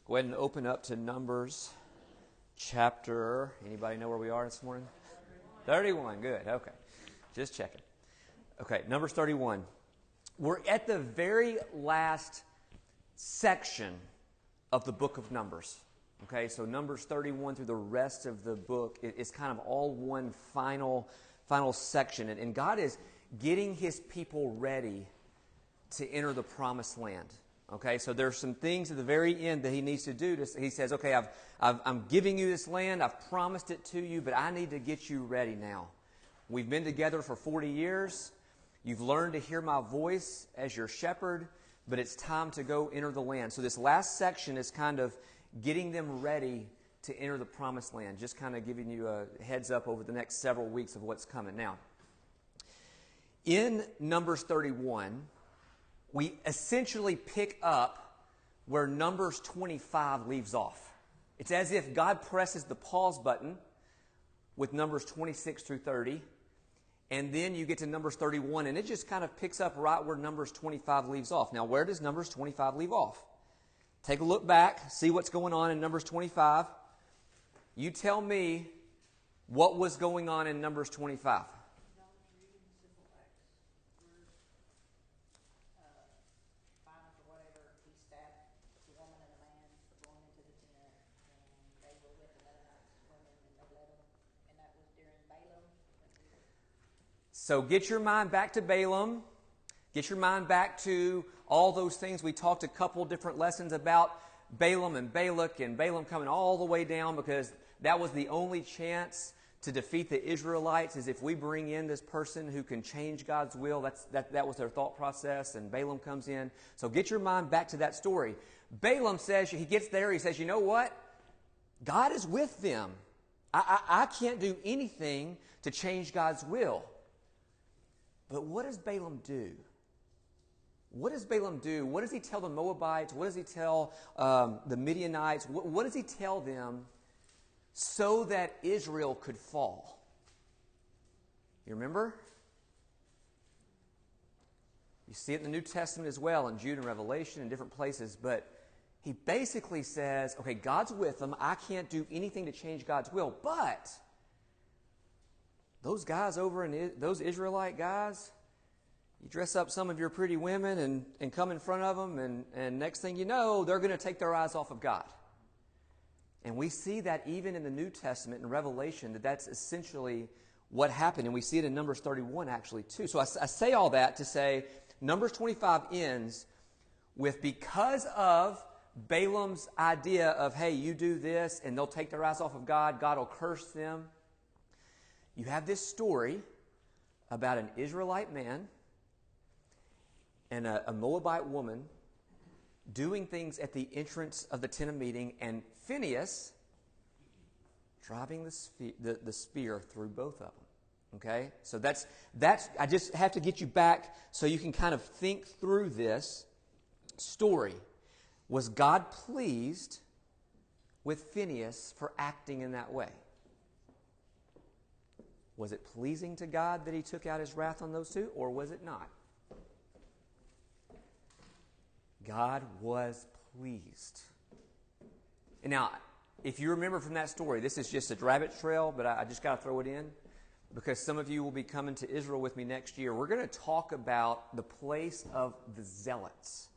Go ahead and open up to Numbers chapter, anybody know where we are this morning? 31, good, okay. Just checking. Okay, Numbers 31. We're at the very last section of the book of Numbers. Okay, so Numbers 31 through the rest of the book is kind of all one final section. And God is getting His people ready to enter the promised land. Okay, so there's some things at the very end that He needs to do. He says, okay, I'm giving you this land. I've promised it to you, but I need to get you ready now. We've been together for 40 years. You've learned to hear my voice as your shepherd, but it's time to go enter the land. So this last section is kind of getting them ready to enter the promised land. Just kind of giving you a heads up over the next several weeks of what's coming. Now, in Numbers 31, we essentially pick up where Numbers 25 leaves off. It's as if God presses the pause button with Numbers 26 through 30, and then you get to Numbers 31, and it just kind of picks up right where Numbers 25 leaves off. Now, where does Numbers 25 leave off? Take a look back, see what's going on in Numbers 25. You tell me what was going on in Numbers 25. So get your mind back to Balaam. Get your mind back to all those things. We talked a couple different lessons about Balaam and Balak, and Balaam coming all the way down because that was the only chance to defeat the Israelites, is if we bring in this person who can change God's will. That was their thought process, and Balaam comes in. So get your mind back to that story. Balaam says, he gets there, he says, you know what? God is with them. I can't do anything to change God's will. But what does Balaam do? What does Balaam do? What does he tell the Moabites? What does he tell the Midianites? What does he tell them so that Israel could fall? You remember? You see it in the New Testament as well, in Jude and Revelation and different places. But he basically says, okay, God's with them. I can't do anything to change God's will. But those guys over in those Israelite guys, you dress up some of your pretty women and come in front of them, and next thing you know, they're going to take their eyes off of God. And we see that even in the New Testament, in Revelation, that's essentially what happened. And we see it in Numbers 31 actually too. So I say all that to say Numbers 25 ends with, because of Balaam's idea of, hey, you do this and they'll take their eyes off of God, God will curse them. You have this story about an Israelite man and a Moabite woman doing things at the entrance of the tent of meeting, and Phinehas driving the spear through both of them. Okay? So that's. I just have to get you back so you can kind of think through this story. Was God pleased with Phinehas for acting in that way? Was it pleasing to God that He took out His wrath on those two, or was it not? God was pleased. And now, if you remember from that story, this is just a rabbit trail, but I just got to throw it in because some of you will be coming to Israel with me next year. We're going to talk about the place of the Zealots.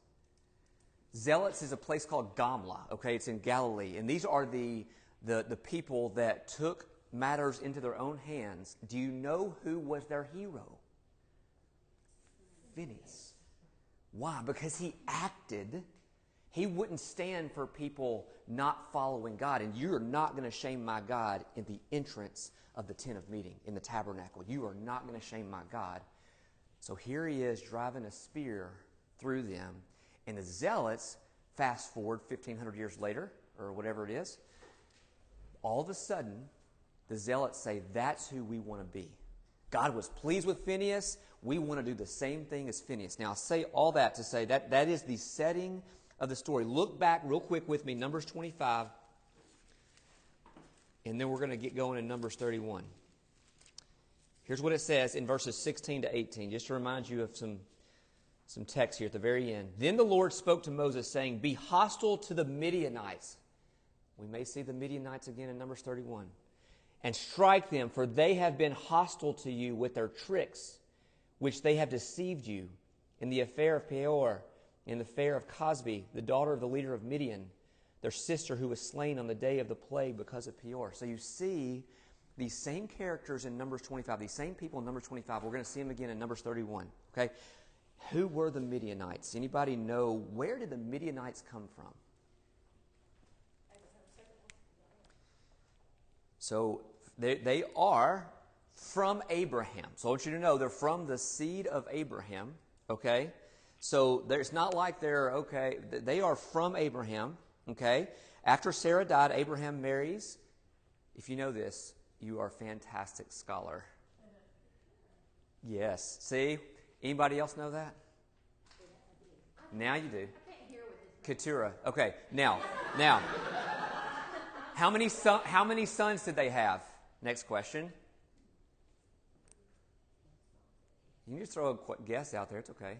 Zealots is a place called Gamla. Okay, it's in Galilee, and these are the people that took matters into their own hands. Do you know who was their hero? Phinehas. Why? Because he acted. He wouldn't stand for people not following God. And you are not going to shame my God in the entrance of the tent of meeting, in the tabernacle. You are not going to shame my God. So here he is driving a spear through them. And the Zealots, fast forward 1,500 years later, or whatever it is, all of a sudden, the Zealots say, that's who we want to be. God was pleased with Phinehas. We want to do the same thing as Phinehas. Now, I say all that to say that is the setting of the story. Look back real quick with me, Numbers 25, and then we're going to get going in Numbers 31. Here's what it says in verses 16 to 18, just to remind you of some text here at the very end. Then the Lord spoke to Moses, saying, be hostile to the Midianites. We may see the Midianites again in Numbers 31. And strike them, for they have been hostile to you with their tricks, which they have deceived you in the affair of Peor, in the affair of Cosbi, the daughter of the leader of Midian, their sister who was slain on the day of the plague because of Peor. So you see these same characters in Numbers 25, these same people in Numbers 25. We're going to see them again in Numbers 31. Okay? Who were the Midianites? Anybody know, where did the Midianites come from? So they are from Abraham. So I want you to know they're from the seed of Abraham. Okay? So it's not like they're, okay, they are from Abraham. Okay? After Sarah died, Abraham marries. If you know this, you are a fantastic scholar. Yes. See? Anybody else know that? Now you do. Keturah. Okay. Now. How many sons did they have? Next question. You can just throw a guess out there. It's okay.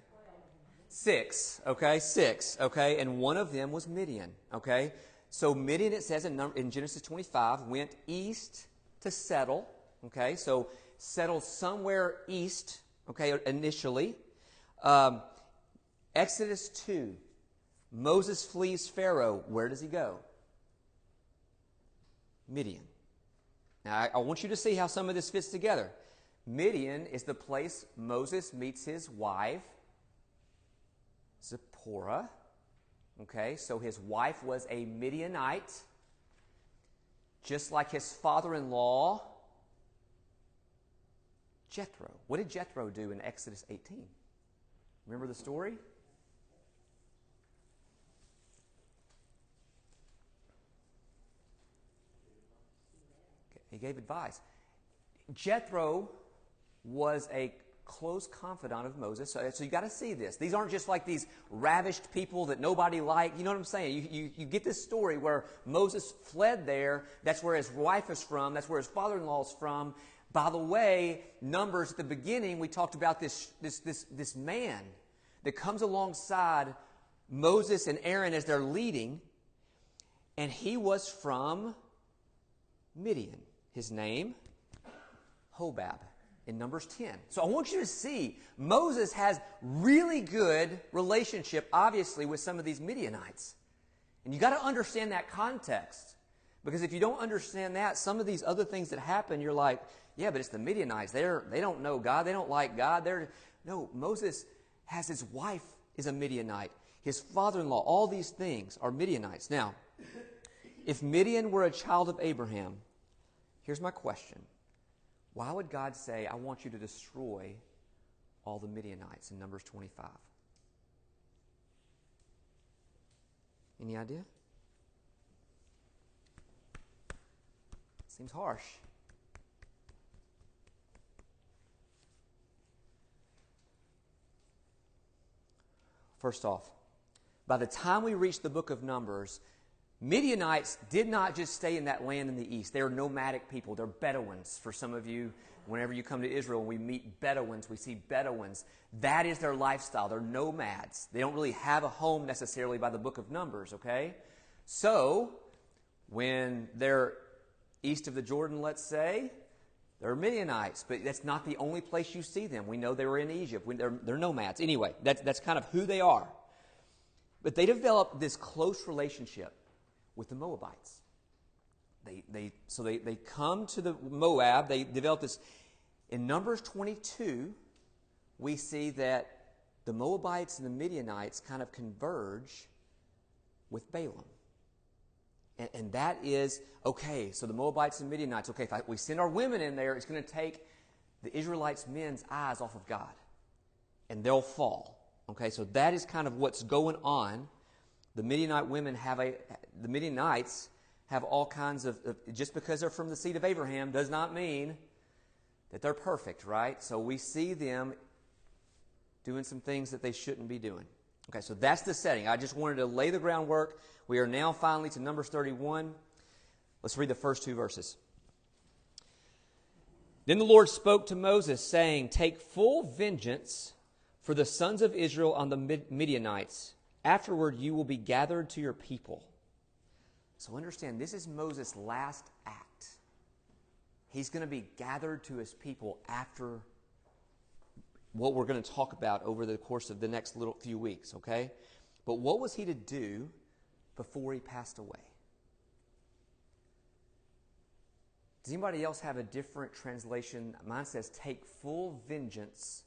6. Okay. 6. Okay. And one of them was Midian. Okay. So Midian, it says in Genesis 25, went east to settle. Okay. So settled somewhere east. Okay. Initially. Exodus 2. Moses flees Pharaoh. Where does he go? Midian. Now, I want you to see how some of this fits together. Midian is the place Moses meets his wife, Zipporah. Okay, so his wife was a Midianite, just like his father-in-law, Jethro. What did Jethro do in Exodus 18? Remember the story? He gave advice. Jethro was a close confidant of Moses. So you got to see this. These aren't just like these ravished people that nobody liked. You know what I'm saying? You get this story where Moses fled there. That's where his wife is from. That's where his father-in-law is from. By the way, Numbers at the beginning, we talked about this man that comes alongside Moses and Aaron as they're leading. And he was from Midian. His name, Hobab, in Numbers 10. So I want you to see, Moses has really good relationship, obviously, with some of these Midianites. And you got to understand that context. Because if you don't understand that, some of these other things that happen, you're like, yeah, but it's the Midianites. They don't know God. They don't like God. No, Moses has his wife is a Midianite. His father-in-law, all these things are Midianites. Now, if Midian were a child of Abraham, here's my question. Why would God say, I want you to destroy all the Midianites in Numbers 25? Any idea? Seems harsh. First off, by the time we reach the book of Numbers, Midianites did not just stay in that land in the east. They are nomadic people. They're Bedouins. For some of you, whenever you come to Israel and we meet Bedouins, we see Bedouins. That is their lifestyle. They're nomads. They don't really have a home necessarily by the book of Numbers, okay? So, when they're east of the Jordan, let's say, they're Midianites. But that's not the only place you see them. We know they were in Egypt. They're nomads. Anyway, that's kind of who they are. But they developed this close relationship with the Moabites. They come to the Moab. They develop this. In Numbers 22, we see that the Moabites and the Midianites kind of converge with Balaam. And that is, okay, so the Moabites and Midianites, okay, if we send our women in there, it's going to take the Israelites' men's eyes off of God. And they'll fall. Okay, so that is kind of what's going on. The Midianites have all kinds of, just because they're from the seed of Abraham does not mean that they're perfect, right? So we see them doing some things that they shouldn't be doing. Okay, so that's the setting. I just wanted to lay the groundwork. We are now finally to Numbers 31. Let's read the first 2 verses. Then the Lord spoke to Moses, saying, take full vengeance for the sons of Israel on the Midianites. Afterward you will be gathered to your people. So understand, this is Moses' last act. He's going to be gathered to his people after what we're going to talk about over the course of the next few weeks, okay? But what was he to do before he passed away? Does anybody else have a different translation? Mine says, take full vengeance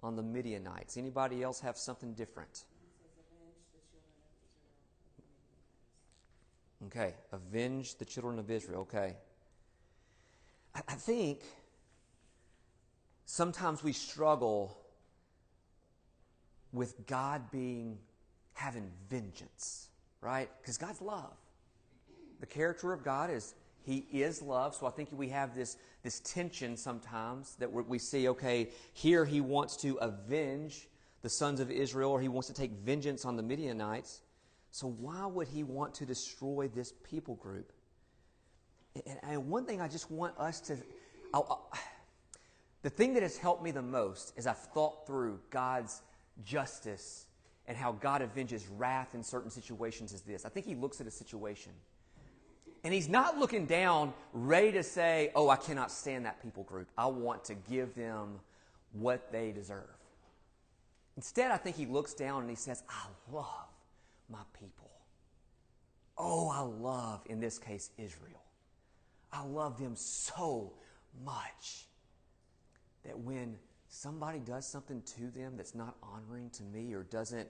on the Midianites. Anybody else have something different? Okay, avenge the children of Israel. Okay. I think sometimes we struggle with God having vengeance, right? Because God's love. The character of God is, He is love. So I think we have this tension sometimes that we see, okay, here He wants to avenge the sons of Israel, or He wants to take vengeance on the Midianites. So why would He want to destroy this people group? And one thing I just want us to... the thing that has helped me the most is I've thought through God's justice and how God avenges wrath in certain situations is this. I think He looks at a situation, and He's not looking down ready to say, oh, I cannot stand that people group. I want to give them what they deserve. Instead, I think He looks down and He says, I love my people. Oh, I love, in this case, Israel. I love them so much that when somebody does something to them that's not honoring to me or doesn't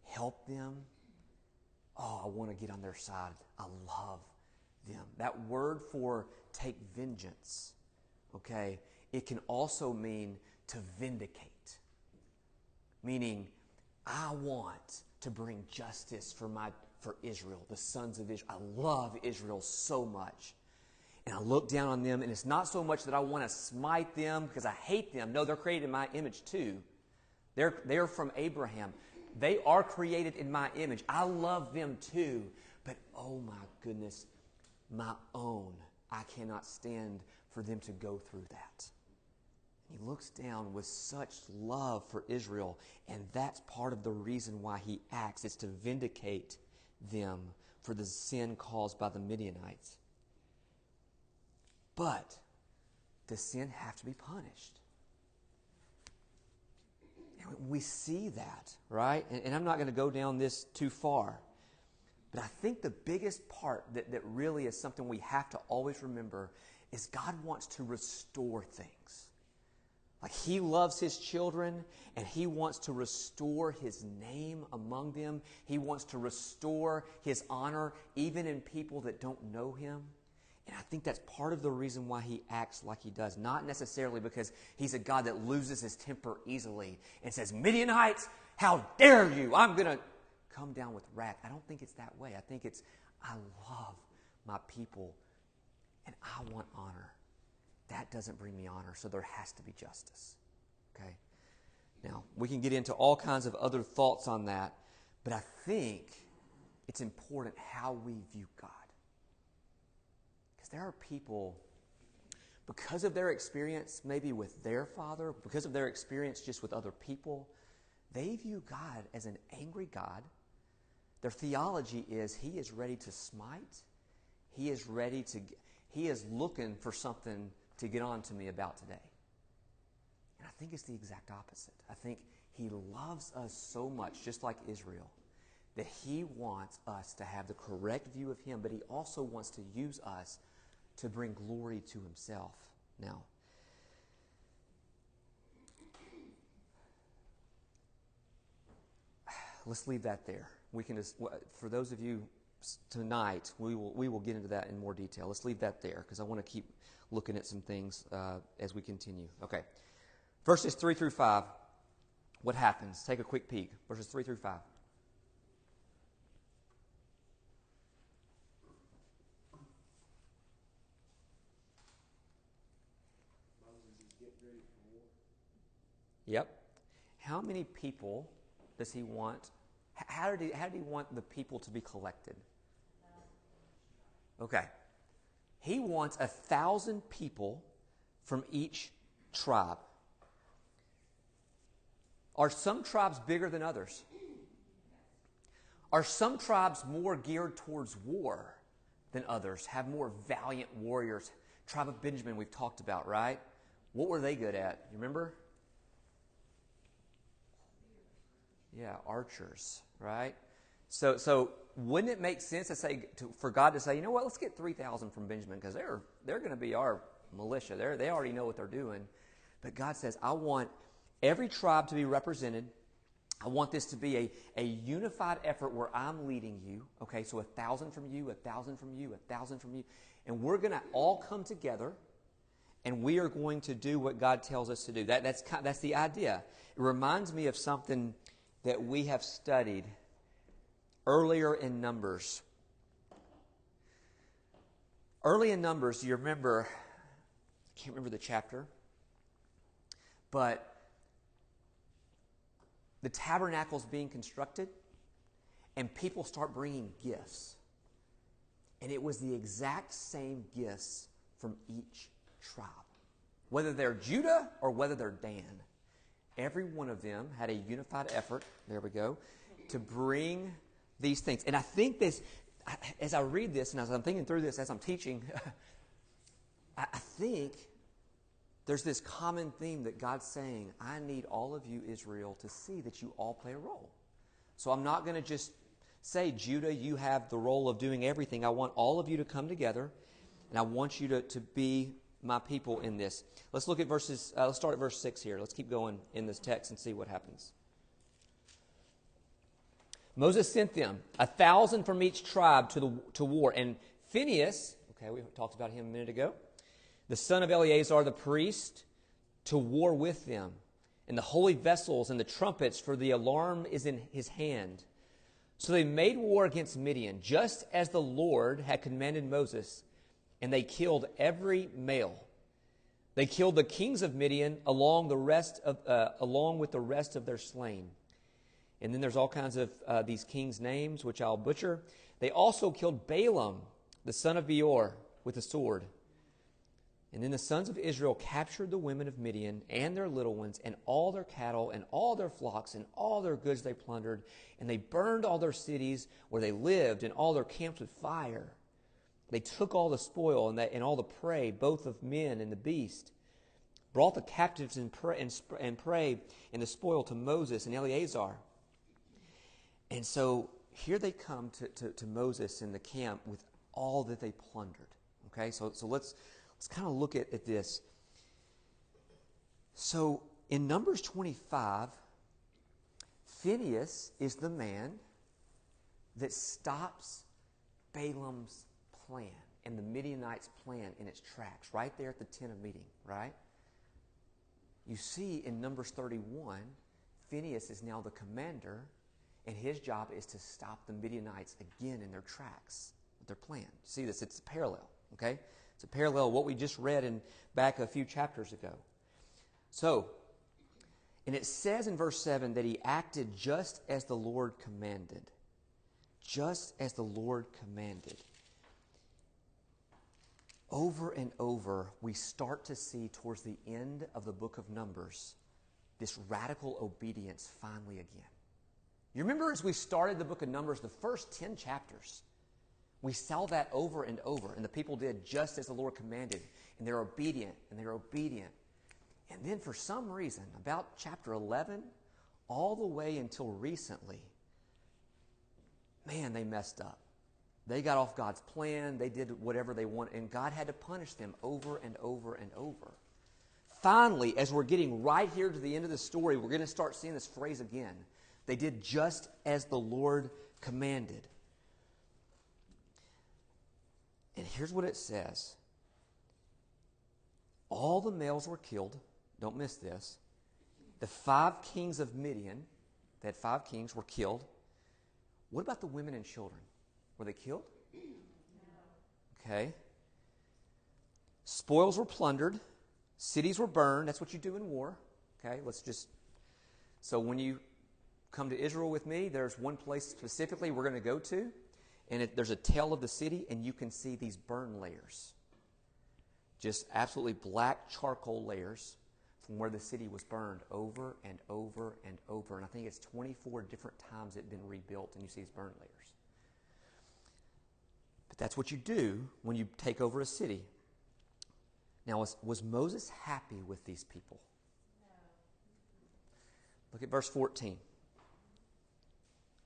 help them, oh, I want to get on their side. I love them. That word for take vengeance, okay, it can also mean to vindicate. Meaning, I want to bring justice for Israel, the sons of Israel. I love Israel so much. And I look down on them, and it's not so much that I want to smite them because I hate them. No, they're created in my image too. They're from Abraham. They are created in my image. I love them too. But oh my goodness, my own, I cannot stand for them to go through that. He looks down with such love for Israel, and that's part of the reason why He acts, is to vindicate them for the sin caused by the Midianites. But does sin have to be punished? And we see that, right? And I'm not going to go down this too far. But I think the biggest part that really is something we have to always remember is God wants to restore things. Like He loves His children, and He wants to restore His name among them. He wants to restore His honor even in people that don't know Him. And I think that's part of the reason why He acts like He does. Not necessarily because He's a God that loses His temper easily and says, Midianites, how dare you? I'm going to come down with wrath. I don't think it's that way. I think it's, I love my people and I want honor. That doesn't bring me honor, so there has to be justice. Okay? Now, we can get into all kinds of other thoughts on that, but I think it's important how we view God. Because there are people, because of their experience maybe with their father, because of their experience just with other people, they view God as an angry God. Their theology is He is ready to smite. He is looking for something to get on to me about today. And I think it's the exact opposite. I think He loves us so much, just like Israel, that He wants us to have the correct view of Him, but He also wants to use us to bring glory to Himself. Now, let's leave that there. We can just, for those of you tonight, we will get into that in more detail. Let's leave that there because I want to keep looking at some things as we continue. Okay. Verses 3 through 5. What happens? Take a quick peek. Verses 3 through 5. Yep. How many people does He want? How did he want the people to be collected? Okay. He wants 1,000 people from each tribe. Are some tribes bigger than others? Are some tribes more geared towards war than others? Have more valiant warriors? Tribe of Benjamin we've talked about, right? What were they good at? You remember? Yeah, archers, right? So wouldn't it make sense for God to say, you know what, let's get 3,000 from Benjamin because they're going to be our militia. They already know what they're doing. But God says, I want every tribe to be represented. I want this to be a unified effort where I'm leading you. Okay, so 1,000 from you, 1,000 from you, 1,000 from you. And we're going to all come together and we are going to do what God tells us to do. That's the idea. It reminds me of something that we have studied earlier in Numbers. Early in Numbers, you remember, I can't remember the chapter, but the tabernacle's being constructed, and people start bringing gifts. And it was the exact same gifts from each tribe. Whether they're Judah or whether they're Dan. Every one of them had a unified effort, there we go, to bring these things. And I think this, as I read this and as I'm thinking through this, as I'm teaching, I think there's this common theme that God's saying, I need all of you, Israel, to see that you all play a role. So I'm not going to just say, Judah, you have the role of doing everything. I want all of you to come together, and I want you to be my people in this. Let's look at let's start at verse 6 here. Let's keep going in this text and see what happens. Moses sent them 1,000 from each tribe to war. And Phinehas, okay, we talked about him a minute ago, the son of Eleazar the priest, to war with them. And the holy vessels and the trumpets, for the alarm is in his hand. So they made war against Midian, just as the Lord had commanded Moses, and they killed every male. They killed the kings of Midian along with the rest of their slain. And then there's all kinds of these kings' names, which I'll butcher. They also killed Balaam, the son of Beor, with a sword. And then the sons of Israel captured the women of Midian and their little ones and all their cattle and all their flocks and all their goods they plundered. And they burned all their cities where they lived and all their camps with fire. They took all the spoil and all the prey, both of men and the beast. Brought the captives and prey and the spoil to Moses and Eleazar. And so here they come to Moses in the camp with all that they plundered. Okay, so let's kind of look at this. So in Numbers 25, Phinehas is the man that stops Balaam's plan and the Midianites' plan in its tracks, right there at the tent of meeting, right? You see in Numbers 31, Phinehas is now the commander, and his job is to stop the Midianites again in their tracks, their plan. See this? It's a parallel, okay? It's a parallel of what we just read back a few chapters ago. So, and it says in verse 7 that he acted just as the Lord commanded. Just as the Lord commanded. Over and over, we start to see towards the end of the book of Numbers this radical obedience finally again. You remember as we started the book of Numbers, the first 10 chapters, we saw that over and over, and the people did just as the Lord commanded, and they're obedient, and they're obedient. And then for some reason, about chapter 11, all the way until recently, man, they messed up. They got off God's plan, they did whatever they wanted, and God had to punish them over and over and over. Finally, as we're getting right here to the end of the story, we're going to start seeing this phrase again. They did just as the Lord commanded. And here's what it says. All the males were killed. Don't miss this. The 5 kings of Midian, they had 5 kings, were killed. What about the women and children? Were they killed? Okay. Spoils were plundered. Cities were burned. That's what you do in war. Okay, so when you come to Israel with me, there's one place specifically we're going to go to, and there's a tale of the city, and you can see these burn layers. Just absolutely black charcoal layers from where the city was burned over and over and over. And I think it's 24 different times it's been rebuilt, and you see these burn layers. But that's what you do when you take over a city. Now, was Moses happy with these people? No. Look at verse 14.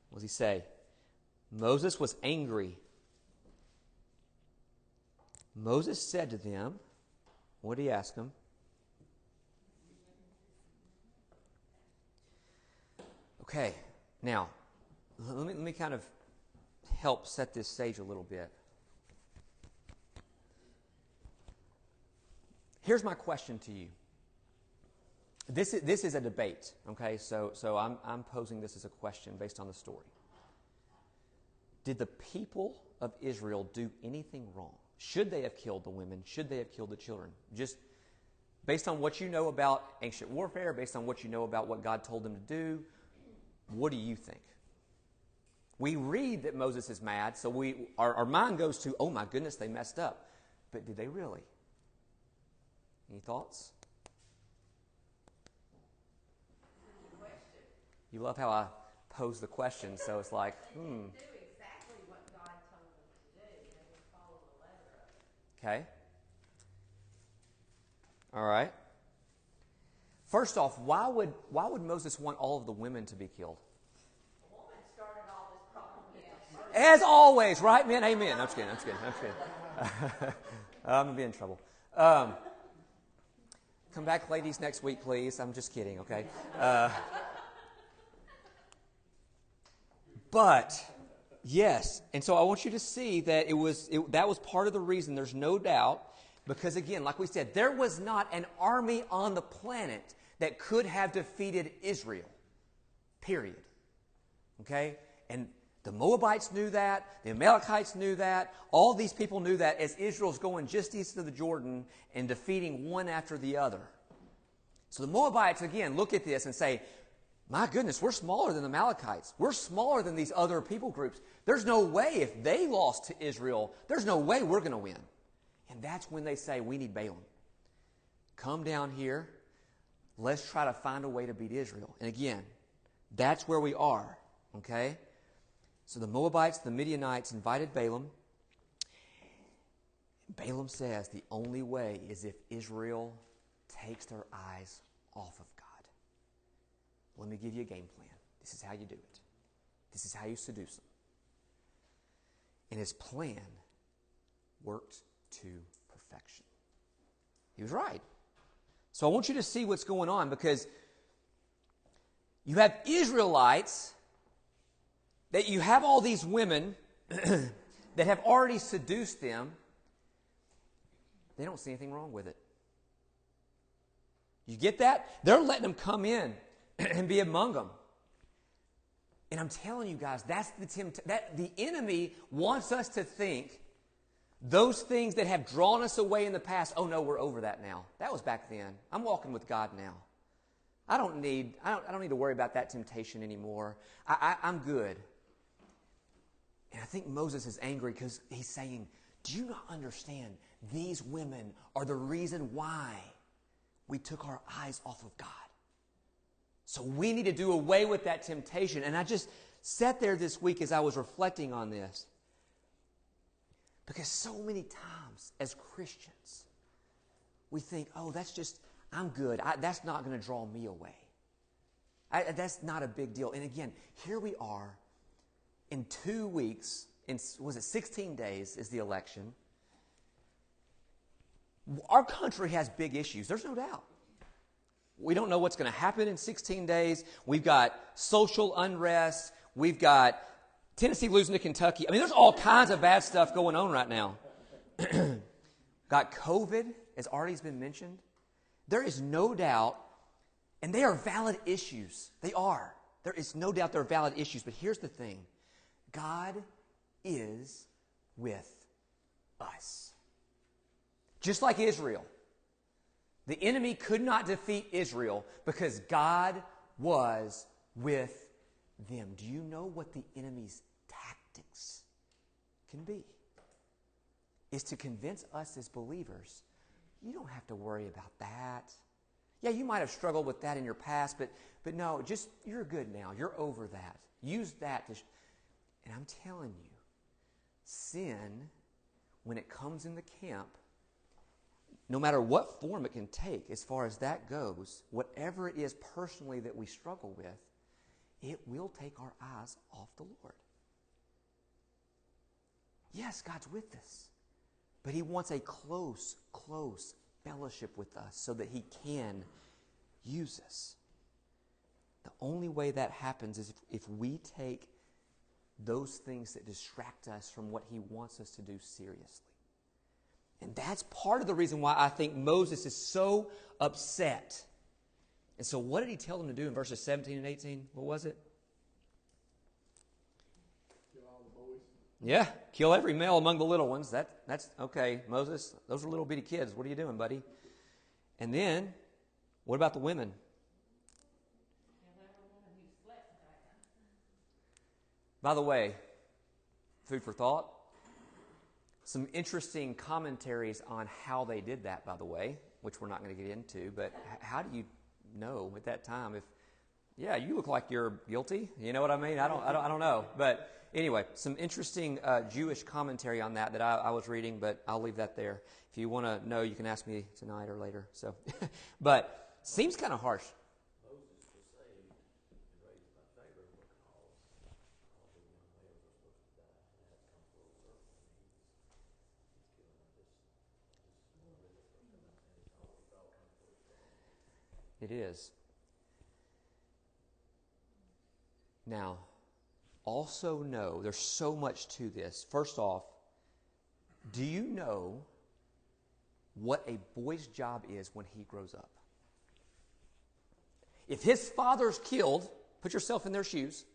What does he say? Moses was angry. Moses said to them, what did he ask them? Okay, now, let me kind of help set this stage a little bit. Here's my question to you. This is a debate, okay? So I'm posing this as a question based on the story. Did the people of Israel do anything wrong? Should they have killed the women? Should they have killed the children? Just based on what you know about ancient warfare, based on what you know about what God told them to do, what do you think? We read that Moses is mad, so our mind goes to, oh my goodness, they messed up. But did they really? Any thoughts? You love how I pose the question, so it's like, They didn't do exactly what God told them to do. They just followed the letter of it. Okay. All right. First off, why would Moses want all of the women to be killed? The woman started all this problem. As always, right, men? Amen. I'm just kidding. I'm going to be in trouble. Come back, ladies, next week, please. I'm just kidding, okay? But, yes. And so I want you to see that that was part of the reason. There's no doubt. Because, again, like we said, there was not an army on the planet that could have defeated Israel. Period. Okay? And the Moabites knew that. The Amalekites knew that. All these people knew that as Israel's going just east of the Jordan and defeating one after the other. So the Moabites, again, look at this and say, my goodness, we're smaller than the Amalekites. We're smaller than these other people groups. There's no way if they lost to Israel, there's no way we're going to win. And that's when they say, we need Balaam. Come down here. Let's try to find a way to beat Israel. And again, that's where we are. Okay? So the Moabites, the Midianites invited Balaam. Balaam says the only way is if Israel takes their eyes off of God. Let me give you a game plan. This is how you do it. This is how you seduce them. And his plan worked to perfection. He was right. So I want you to see what's going on, because you have Israelites, that you have all these women that have already seduced them. They don't see anything wrong with it. You get that? They're letting them come in and be among them. And I'm telling you guys, that's the enemy wants us to think those things that have drawn us away in the past, oh no, we're over that now. That was back then. I'm walking with God now. I don't need to worry about that temptation anymore. I'm good. And I think Moses is angry because he's saying, do you not understand? These women are the reason why we took our eyes off of God. So we need to do away with that temptation. And I just sat there this week as I was reflecting on this. Because so many times as Christians, we think, oh, that's just, I'm good. That's not going to draw me away. That's not a big deal. And again, here we are in 2 weeks, was it 16 days is the election. Our country has big issues. There's no doubt. We don't know what's going to happen in 16 days. We've got social unrest. We've got Tennessee losing to Kentucky. I mean, there's all kinds of bad stuff going on right now. Got COVID, as already has been mentioned. There is no doubt, and they are valid issues. They are. There is no doubt they're valid issues. But here's the thing. God is with us. Just like Israel. The enemy could not defeat Israel because God was with them. Do you know what the enemy's tactics can be? Is to convince us as believers, you don't have to worry about that. Yeah, you might have struggled with that in your past, but no, just you're good now. You're over that. Use that to... And I'm telling you, sin, when it comes in the camp, no matter what form it can take, as far as that goes, whatever it is personally that we struggle with, it will take our eyes off the Lord. Yes, God's with us, but He wants a close fellowship with us so that He can use us. The only way that happens is if we take those things that distract us from what He wants us to do seriously. And that's part of the reason why I think Moses is so upset. And so what did he tell them to do in verses 17 and 18? What was it? Kill all the boys. Yeah, kill every male among the little ones. That's okay, Moses. Those are little bitty kids. What are you doing, buddy? And then, what about the women? By the way, food for thought. Some interesting commentaries on how they did that, by the way, which we're not going to get into. But how do you know at that time if, yeah, you look like you're guilty? You know what I mean? I don't know. But anyway, some interesting Jewish commentary on that I was reading, but I'll leave that there. If you want to know, you can ask me tonight or later. So, but seems kind of harsh. Moses was saved and raised by Pharaoh because all the young males are supposed to die. And that comes full circle. He's killing up this one river from them, and it's all comes full circle. It is. Now, also know, there's so much to this. First off, do you know what a boy's job is when he grows up? If his father's killed, put yourself in their shoes.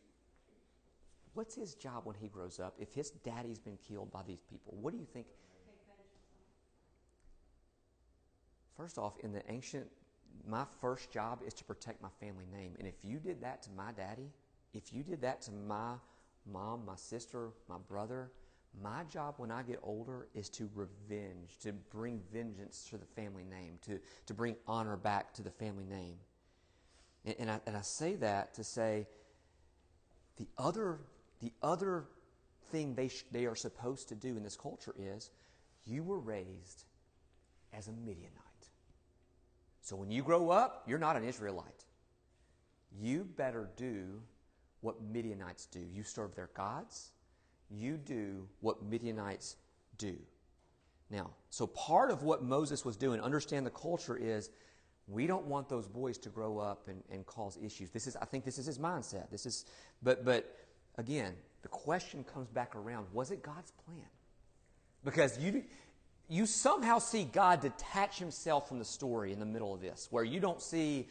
What's his job when he grows up if his daddy's been killed by these people? What do you think? First off, in the ancient, my first job is to protect my family name. And if you did that to my daddy, if you did that to my mom, my sister, my brother, my job when I get older is to revenge, to bring vengeance to the family name, to bring honor back to the family name. And I say that to say the other thing they are supposed to do in this culture is you were raised as a Midianite. So when you grow up, you're not an Israelite. You better do what Midianites do. You serve their gods. You do what Midianites do. Now, so part of what Moses was doing, understand the culture, is we don't want those boys to grow up and cause issues. I think this is his mindset. But again, the question comes back around, was it God's plan? Because you somehow see God detach himself from the story in the middle of this, where you don't see...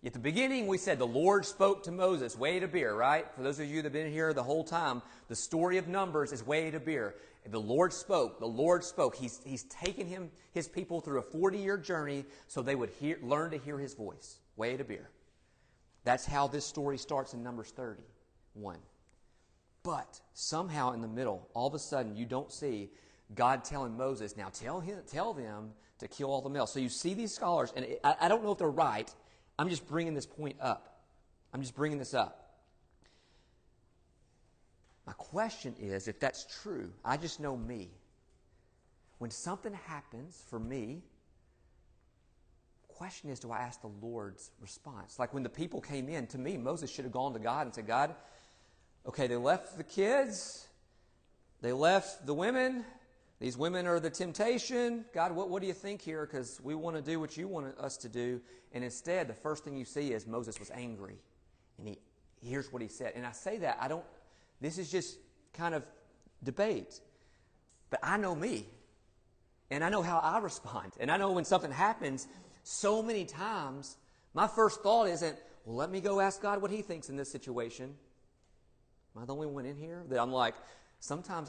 At the beginning, we said the Lord spoke to Moses, way to beer, right? For those of you that have been here the whole time, the story of Numbers is way to beer. The Lord spoke. The Lord spoke. He's taken his people through a 40-year journey so they would learn to hear his voice. Way to beer. That's how this story starts in Numbers 31. But somehow in the middle, all of a sudden, you don't see God telling Moses, now tell them to kill all the males. So you see these scholars, and I don't know if they're right. I'm just bringing this point up. I'm just bringing this up. My question is, if that's true, I just know me. When something happens for me, the question is, do I ask the Lord's response? Like when the people came in, to me, Moses should have gone to God and said, God, okay, they left the kids, they left the women, these women are the temptation. God, what do you think here? Because we want to do what you want us to do. And instead, the first thing you see is Moses was angry. And here's what he said. And I say that, this is just kind of debate. But I know me. And I know how I respond. And I know when something happens, so many times, my first thought isn't, well, let me go ask God what he thinks in this situation. Am I the only one in here that I'm like... Sometimes,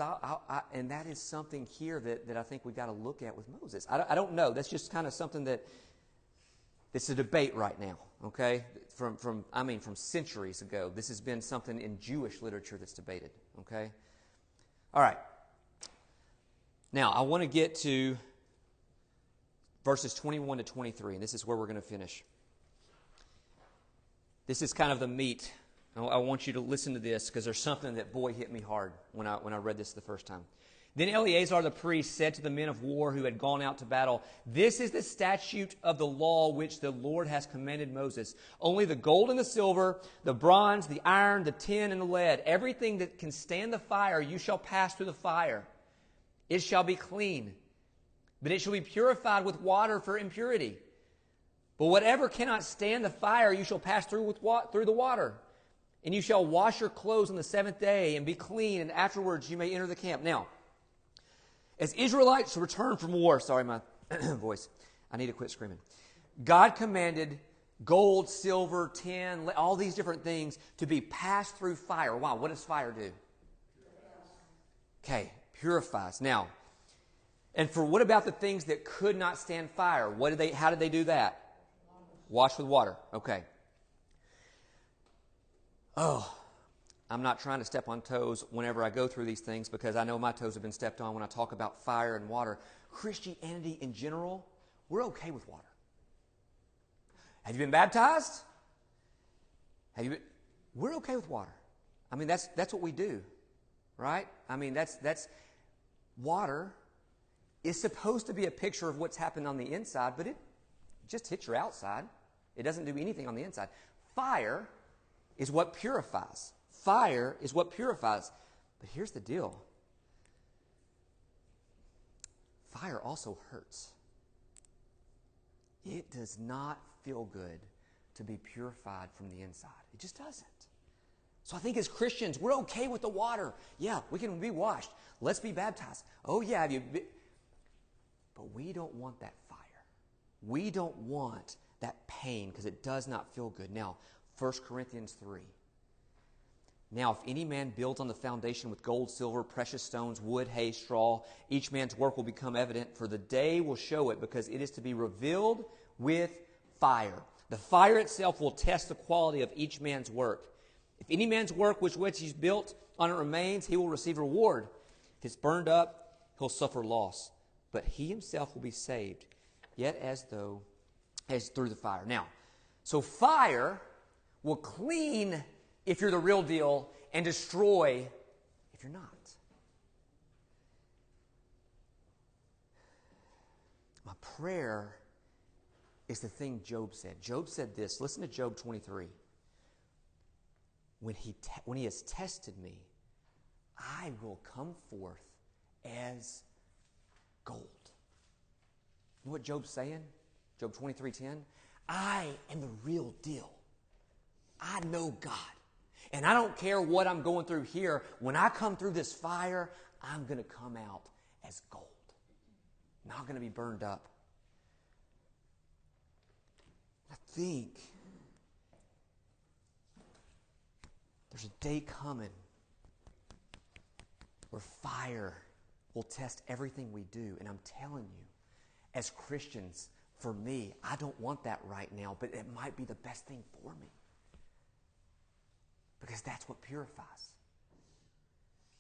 and that is something here that I think we've got to look at with Moses. I don't know. That's just kind of something it's a debate right now, okay? From centuries ago. This has been something in Jewish literature that's debated, okay? All right. Now, I want to get to verses 21 to 23, and this is where we're going to finish. This is kind of the meat. I want you to listen to this because there's something that, boy, hit me hard when I read this the first time. Then Eleazar the priest said to the men of war who had gone out to battle, "This is the statute of the law which the Lord has commanded Moses. Only the gold and the silver, the bronze, the iron, the tin, and the lead, everything that can stand the fire, you shall pass through the fire. It shall be clean, but it shall be purified with water for impurity. But whatever cannot stand the fire, you shall pass through through the water. And you shall wash your clothes on the seventh day and be clean, and afterwards you may enter the camp." Now, as Israelites return from war, sorry, my voice, I need to quit screaming. God commanded gold, silver, tin, all these different things to be passed through fire. Wow, what does fire do? Okay, purifies. Now, and for what about the things that could not stand fire? How did they do that? Wash with water. Okay. Oh, I'm not trying to step on toes whenever I go through these things because I know my toes have been stepped on when I talk about fire and water. Christianity in general, we're okay with water. Have you been baptized? We're okay with water. I mean, that's what we do, right? I mean, that's water is supposed to be a picture of what's happened on the inside, but it just hits your outside. It doesn't do anything on the inside. Fire is what purifies. Fire is what purifies. But here's the deal. Fire also hurts. It does not feel good to be purified from the inside. It just doesn't. So I think as Christians, we're okay with the water. Yeah, we can be washed. Let's be baptized. Oh yeah, but we don't want that fire. We don't want that pain because it does not feel good. Now, 1 Corinthians 3. Now, if any man builds on the foundation with gold, silver, precious stones, wood, hay, straw, each man's work will become evident, for the day will show it, because it is to be revealed with fire. The fire itself will test the quality of each man's work. If any man's work which he's built on it remains, he will receive reward. If it's burned up, he'll suffer loss. But he himself will be saved, yet as through the fire. Now, so fire will clean if you're the real deal, and destroy if you're not. My prayer is the thing Job said. Job said this. Listen to Job 23. When he has tested me, I will come forth as gold. You know what Job's saying? Job 23:10. I am the real deal. I know God. And I don't care what I'm going through here. When I come through this fire, I'm going to come out as gold. Not going to be burned up. I think there's a day coming where fire will test everything we do. And I'm telling you, as Christians, for me, I don't want that right now, but it might be the best thing for me. Because that's what purifies.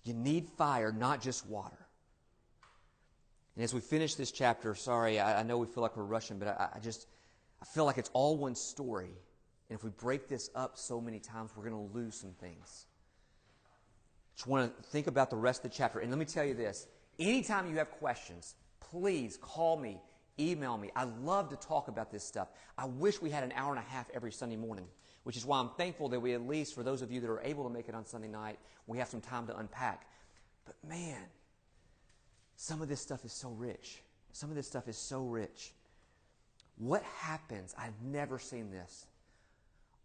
You need fire, not just water. And as we finish this chapter, sorry, I know we feel like we're rushing, but I feel like it's all one story. And if we break this up so many times, we're going to lose some things. Just want to think about the rest of the chapter. And let me tell you this. Anytime you have questions, please call me, email me. I love to talk about this stuff. I wish we had an hour and a half every Sunday morning, which is why I'm thankful that we, at least for those of you that are able to make it on Sunday night, we have some time to unpack. But man, some of this stuff is so rich. Some of this stuff is so rich. What happens? I've never seen this.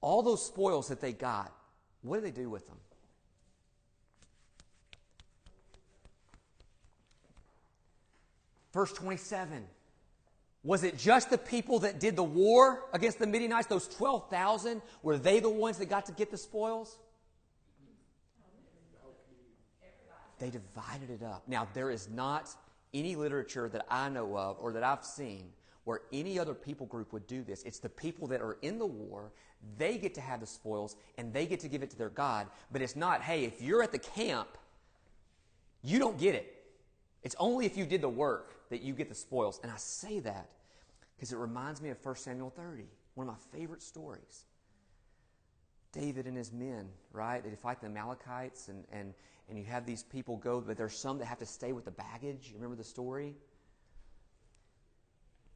All those spoils that they got, what do they do with them? Verse 27. Was it just the people that did the war against the Midianites, those 12,000? Were they the ones that got to get the spoils? They divided it up. Now, there is not any literature that I know of or that I've seen where any other people group would do this. It's the people that are in the war. They get to have the spoils, and they get to give it to their God. But it's not, hey, if you're at the camp, you don't get it. It's only if you did the work that you get the spoils. And I say that because it reminds me of 1 Samuel 30, one of my favorite stories. David and his men, right? They fight the Amalekites, and you have these people go, but there's some that have to stay with the baggage. You remember the story?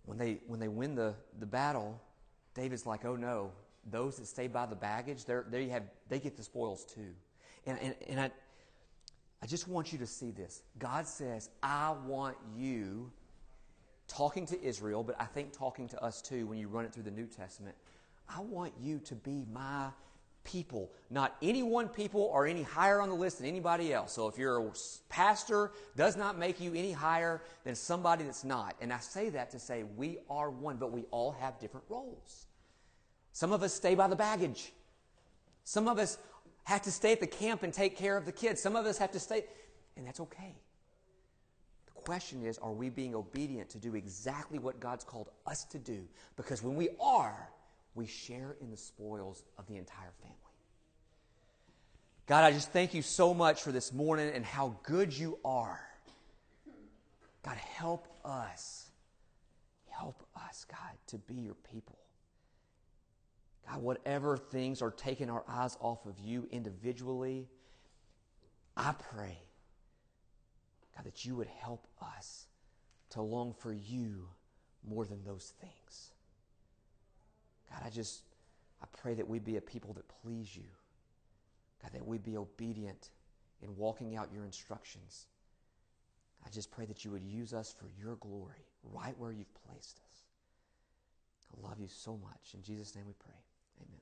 When they win the battle, David's like, oh no, those that stay by the baggage, they get the spoils too. And I just want you to see this. God says, I want you, talking to Israel, but I think talking to us too when you run it through the New Testament, I want you to be my people, not any one people or any higher on the list than anybody else. So if you're a pastor, does not make you any higher than somebody that's not. And I say that to say we are one, but we all have different roles. Some of us stay by the baggage. Some of us have to stay at the camp and take care of the kids. Some of us have to stay, and that's okay. The question is, are we being obedient to do exactly what God's called us to do? Because when we are, we share in the spoils of the entire family. God, I just thank you so much for this morning and how good you are. God, help us, God, to be your people. God, whatever things are taking our eyes off of you individually, I pray, God, that you would help us to long for you more than those things. God, I pray that we be a people that please you. God, that we be obedient in walking out your instructions. I just pray that you would use us for your glory right where you've placed us. I love you so much. In Jesus' name we pray. Amen.